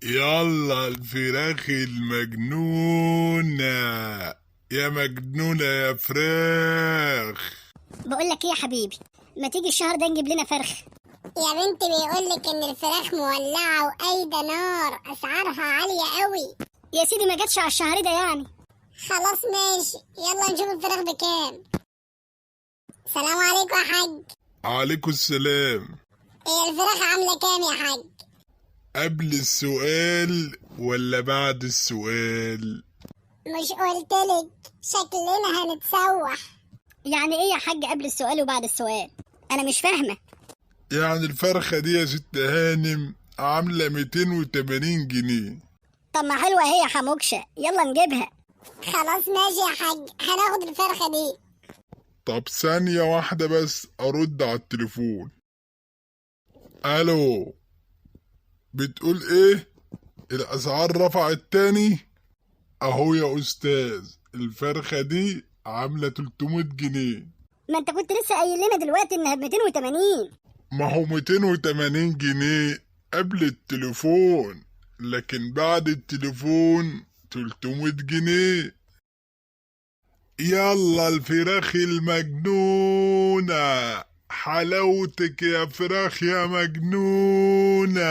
يلا الفراخ المجنونة. يا مجنونة يا فراخ. بقول لك ايه يا حبيبي، ما تيجي الشهر ده نجيب لنا فرخ؟ يا بنتي بيقولك ان الفراخ مولعة وقايدة نار، اسعارها عالية قوي. يا سيدي ما جاتش على الشهر ده يعني. خلاص ماشي، يلا نشوف الفراخ بكام. سلام عليكم يا حاج. عليكم السلام. هي الفراخ عاملة كام يا حاج؟ قبل السؤال ولا بعد السؤال؟ مش قلتلك شكلنا هنتسوح؟ يعني ايه يا حاج قبل السؤال وبعد السؤال؟ انا مش فاهمه. يعني الفرخة دي يا ست هانم عاملة 280 جنيه. طب ما حلوه اهي يا حموكشه، يلا نجيبها. خلاص ماشي يا حاج، هناخد الفرخة دي. طب ثانية واحدة بس أرد على التليفون. ألو، بتقول إيه؟ الأسعار رفعت تاني؟ أهو يا أستاذ، الفرخة دي عاملة 300 جنيه. ما انت كنت لسه قايل لنا دلوقتي انها ب 280. ما هو 280 جنيه قبل التليفون، لكن بعد التليفون 300 جنيه. يلا الفراخ المجنونة، حلاوتك يا فراخ يا مجنونة.